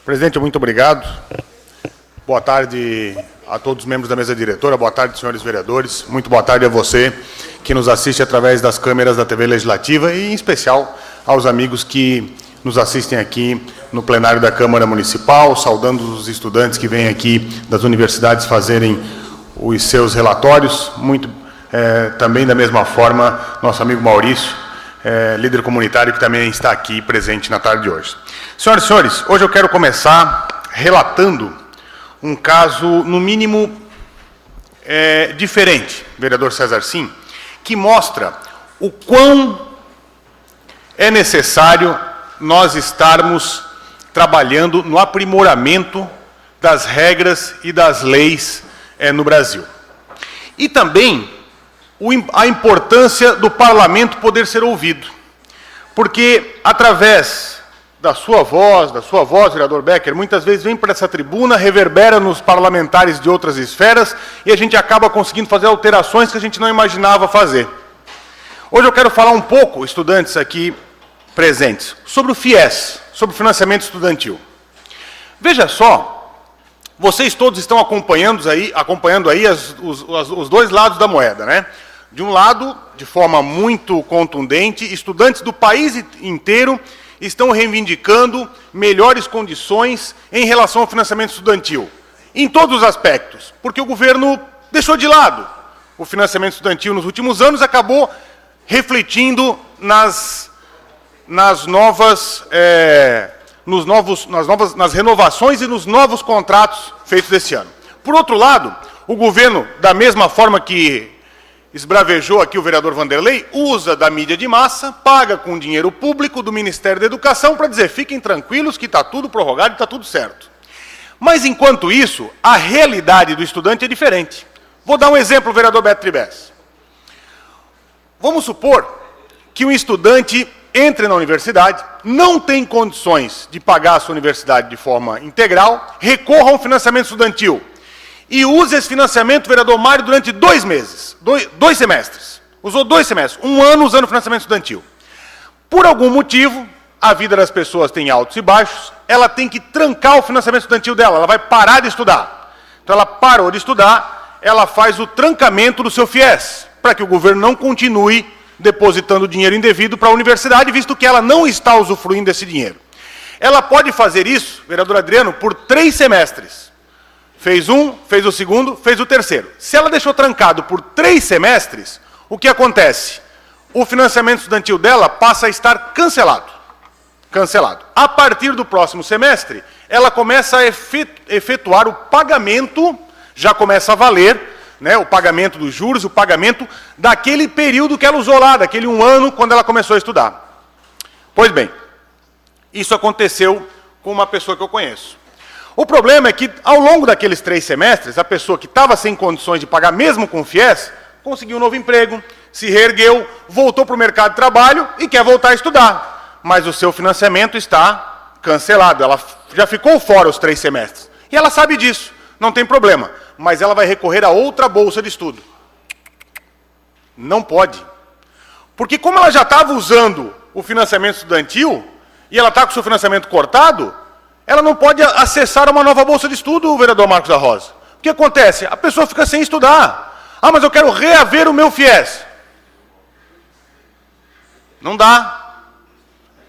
Presidente, muito obrigado. Boa tarde a todos os membros da mesa diretora, boa tarde, senhores vereadores, muito boa tarde a você que nos assiste através das câmeras da TV Legislativa e, em especial, aos amigos que nos assistem aqui no plenário da Câmara Municipal, saudando os estudantes que vêm aqui das universidades fazerem os seus relatórios, também da mesma forma, nosso amigo Maurício, líder comunitário, que também está aqui presente na tarde de hoje. Senhoras e senhores, hoje eu quero começar relatando um caso, no mínimo, diferente, vereador César Sim, que mostra o quão é necessário nós estarmos trabalhando no aprimoramento das regras e das leis no Brasil. E também a importância do parlamento poder ser ouvido, porque através da sua voz, vereador Becker, muitas vezes vem para essa tribuna, reverbera nos parlamentares de outras esferas e a gente acaba conseguindo fazer alterações que a gente não imaginava fazer. Hoje eu quero falar um pouco, estudantes aqui presentes, sobre o FIES, sobre o financiamento estudantil. Veja só, vocês todos estão acompanhando aí os dois lados da moeda, né? De um lado, de forma muito contundente, estudantes do país inteiro estão reivindicando melhores condições em relação ao financiamento estudantil, em todos os aspectos, porque o governo deixou de lado o financiamento estudantil nos últimos anos, acabou refletindo nas renovações e nos novos contratos feitos desse ano. Por outro lado, o governo, da mesma forma que esbravejou aqui o vereador Vanderlei, usa da mídia de massa, paga com dinheiro público do Ministério da Educação para dizer, fiquem tranquilos que está tudo prorrogado e está tudo certo. Mas, enquanto isso, a realidade do estudante é diferente. Vou dar um exemplo, vereador Beto Tribes. Vamos supor que um estudante entre na universidade, não tem condições de pagar a sua universidade de forma integral, recorra a um financiamento estudantil e use esse financiamento, vereador Mário, durante 2 meses, dois semestres. Usou 2 semestres, 1 ano usando financiamento estudantil. Por algum motivo, a vida das pessoas tem altos e baixos, ela tem que trancar o financiamento estudantil dela, ela vai parar de estudar. Então, ela parou de estudar, ela faz o trancamento do seu FIES, para que o governo não continue depositando dinheiro indevido para a universidade, visto que ela não está usufruindo desse dinheiro. Ela pode fazer isso, vereador Adriano, por 3 semestres. Fez um, fez o segundo, fez o terceiro. Se ela deixou trancado por 3 semestres, o que acontece? O financiamento estudantil dela passa a estar cancelado. Cancelado. A partir do próximo semestre, ela começa a efetuar o pagamento, já começa a valer, né, o pagamento dos juros, o pagamento daquele período que ela usou lá, daquele 1 ano, quando ela começou a estudar. Pois bem, isso aconteceu com uma pessoa que eu conheço. O problema é que, ao longo daqueles 3 semestres, a pessoa que estava sem condições de pagar, mesmo com o FIES, conseguiu um novo emprego, se reergueu, voltou para o mercado de trabalho e quer voltar a estudar. Mas o seu financiamento está cancelado, ela já ficou fora os 3 semestres. E ela sabe disso, não tem problema. Mas ela vai recorrer a outra bolsa de estudo. Não pode. Porque como ela já estava usando o financiamento estudantil, e ela está com o seu financiamento cortado, ela não pode acessar uma nova bolsa de estudo, vereador Marcos da Rosa. O que acontece? A pessoa fica sem estudar. Ah, mas eu quero reaver o meu FIES. Não dá.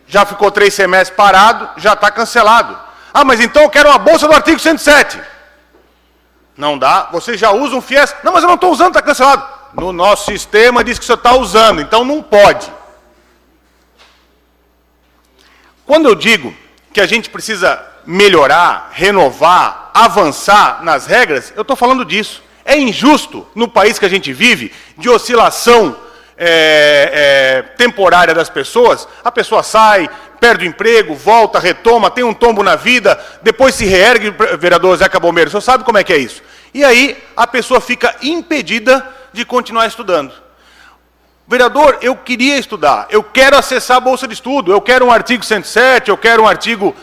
Já ficou 3 semestres parado, já está cancelado. Ah, mas então eu quero uma bolsa do artigo 107. Não dá, você já usa um FIES. Não, mas eu não estou usando, está cancelado. No nosso sistema diz que você está usando, então não pode. Quando eu digo que a gente precisa melhorar, renovar, avançar nas regras, eu estou falando disso. É injusto, no país que a gente vive, de oscilação temporária das pessoas, a pessoa sai, perde o emprego, volta, retoma, tem um tombo na vida, depois se reergue, vereador Zeca Bombeiro, o senhor sabe como é que é isso? E aí a pessoa fica impedida de continuar estudando. Vereador, eu queria estudar, eu quero acessar a bolsa de estudo, eu quero um artigo 107, eu quero um artigo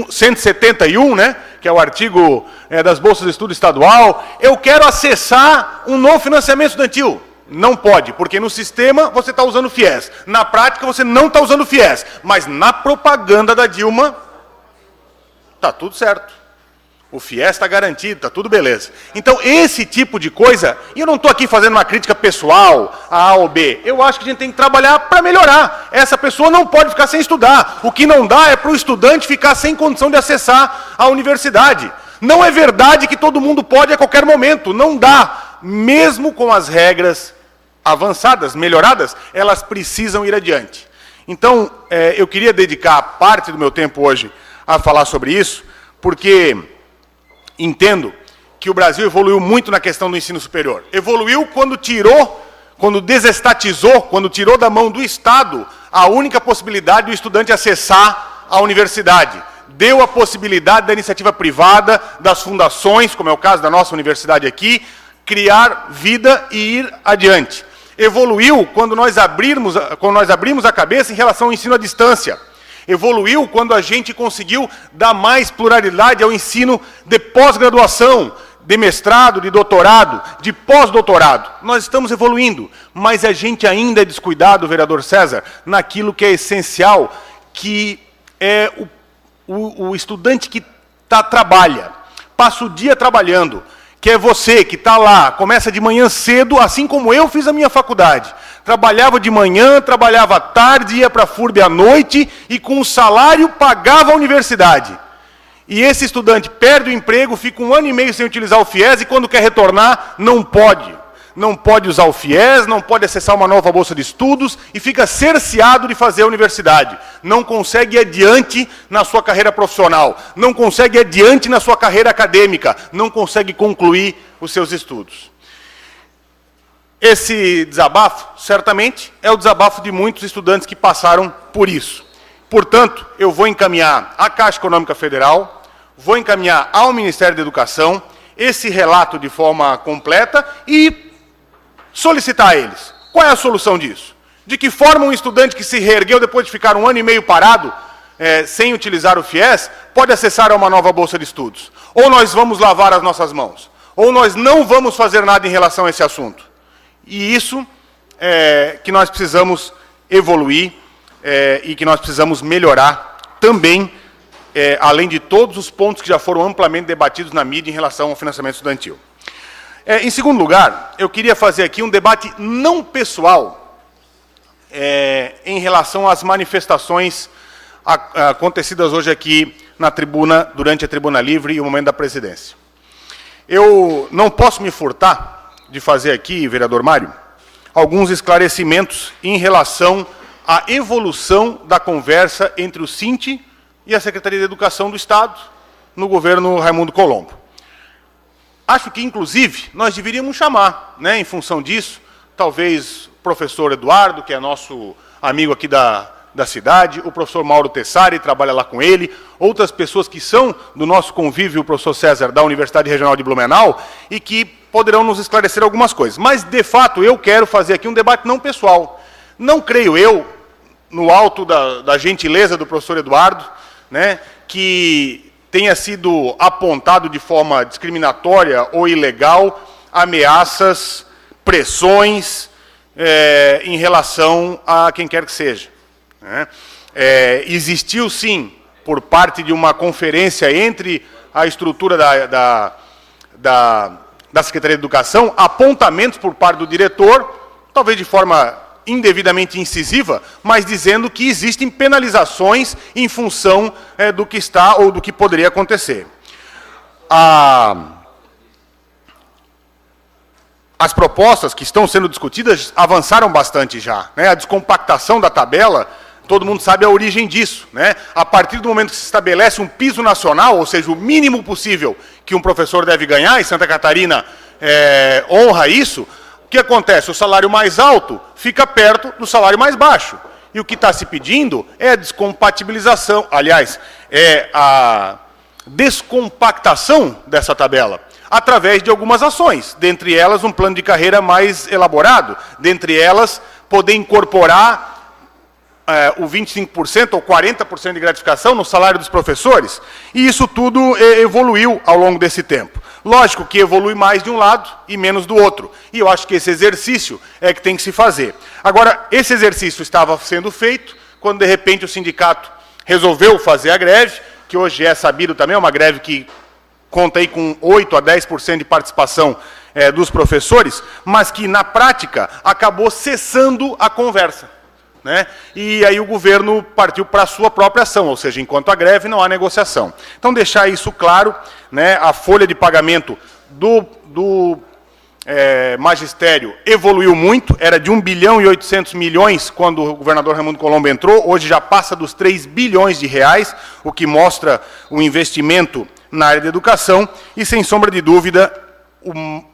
171, né, que é o artigo das bolsas de estudo estadual, eu quero acessar um novo financiamento estudantil. Não pode, porque no sistema você está usando o FIES. Na prática você não está usando o FIES, mas na propaganda da Dilma está tudo certo. O FIES está garantido, está tudo beleza. Então, esse tipo de coisa, e eu não estou aqui fazendo uma crítica pessoal a A ou B, eu acho que a gente tem que trabalhar para melhorar. Essa pessoa não pode ficar sem estudar. O que não dá é para o estudante ficar sem condição de acessar a universidade. Não é verdade que todo mundo pode a qualquer momento, não dá. Mesmo com as regras avançadas, melhoradas, elas precisam ir adiante. Então, eu queria dedicar parte do meu tempo hoje a falar sobre isso, porque entendo que o Brasil evoluiu muito na questão do ensino superior. Evoluiu quando desestatizou, quando tirou da mão do Estado a única possibilidade do estudante acessar a universidade. Deu a possibilidade da iniciativa privada, das fundações, como é o caso da nossa universidade aqui, criar vida e ir adiante. Evoluiu quando nós abrimos a cabeça em relação ao ensino à distância. Evoluiu quando a gente conseguiu dar mais pluralidade ao ensino de pós-graduação, de mestrado, de doutorado, de pós-doutorado. Nós estamos evoluindo, mas a gente ainda é descuidado, vereador César, naquilo que é essencial, que é o estudante que trabalha, passa o dia trabalhando, que é você que está lá, começa de manhã cedo, assim como eu fiz a minha faculdade. Trabalhava de manhã, trabalhava à tarde, ia para a FURB à noite e com o salário pagava a universidade. E esse estudante perde o emprego, fica 1 ano e meio sem utilizar o FIES e quando quer retornar, não pode. Não pode usar o FIES, não pode acessar uma nova bolsa de estudos e fica cerceado de fazer a universidade. Não consegue ir adiante na sua carreira profissional, não consegue ir adiante na sua carreira acadêmica, não consegue concluir os seus estudos. Esse desabafo, certamente, é o desabafo de muitos estudantes que passaram por isso. Portanto, eu vou encaminhar à Caixa Econômica Federal, vou encaminhar ao Ministério da Educação esse relato de forma completa e solicitar a eles. Qual é a solução disso? De que forma um estudante que se reergueu depois de ficar 1 ano e meio parado, sem utilizar o FIES, pode acessar a uma nova bolsa de estudos? Ou nós vamos lavar as nossas mãos? Ou nós não vamos fazer nada em relação a esse assunto? E isso é que nós precisamos evoluir e que nós precisamos melhorar também, além de todos os pontos que já foram amplamente debatidos na mídia em relação ao financiamento estudantil. Em segundo lugar, eu queria fazer aqui um debate não pessoal em relação às manifestações acontecidas hoje aqui na tribuna, durante a Tribuna Livre e o momento da presidência. Eu não posso me furtar de fazer aqui, vereador Mário, alguns esclarecimentos em relação à evolução da conversa entre o Cinti e a Secretaria de Educação do Estado no governo Raimundo Colombo. Acho que, inclusive, nós deveríamos chamar, né, em função disso, talvez o professor Eduardo, que é nosso amigo aqui da cidade, o professor Mauro Tessari, trabalha lá com ele, outras pessoas que são do nosso convívio, o professor César, da Universidade Regional de Blumenau, e que poderão nos esclarecer algumas coisas. Mas, de fato, eu quero fazer aqui um debate não pessoal. Não creio eu, no alto da gentileza do professor Eduardo, né, que tenha sido apontado de forma discriminatória ou ilegal ameaças, pressões em relação a quem quer que seja. Né? Existiu, sim, por parte de uma conferência entre a estrutura da Secretaria de Educação, apontamentos por parte do diretor, talvez de forma indevidamente incisiva, mas dizendo que existem penalizações em função do que está ou do que poderia acontecer. As propostas que estão sendo discutidas avançaram bastante já. Né? A descompactação da tabela, todo mundo sabe a origem disso. Né? A partir do momento que se estabelece um piso nacional, ou seja, o mínimo possível que um professor deve ganhar, e Santa Catarina honra isso, o que acontece? O salário mais alto fica perto do salário mais baixo. E o que está se pedindo é a descompatibilização, aliás, é a descompactação dessa tabela, através de algumas ações, dentre elas um plano de carreira mais elaborado, dentre elas poder incorporar o 25% ou 40% de gratificação no salário dos professores, e isso tudo evoluiu ao longo desse tempo. Lógico que evolui mais de um lado e menos do outro, e eu acho que esse exercício é que tem que se fazer. Agora, esse exercício estava sendo feito quando, de repente, o sindicato resolveu fazer a greve, que hoje é sabido também, é uma greve que conta aí com 8 a 10% de participação dos professores, mas que, na prática, acabou cessando a conversa, né? E aí o governo partiu para a sua própria ação, ou seja, enquanto há greve, não há negociação. Então, deixar isso claro, né? A folha de pagamento do magistério evoluiu muito, era de 1 bilhão e 800 milhões quando o governador Raimundo Colombo entrou, hoje já passa dos 3 bilhões de reais, o que mostra o investimento na área da educação, e, sem sombra de dúvida,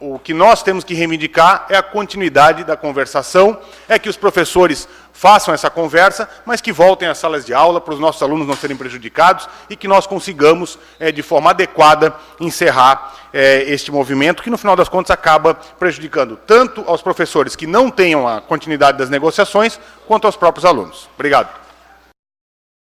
o que nós temos que reivindicar é a continuidade da conversação, é que os professores façam essa conversa, mas que voltem às salas de aula para os nossos alunos não serem prejudicados e que nós consigamos, de forma adequada, encerrar este movimento, que no final das contas acaba prejudicando tanto aos professores que não tenham a continuidade das negociações, quanto aos próprios alunos. Obrigado.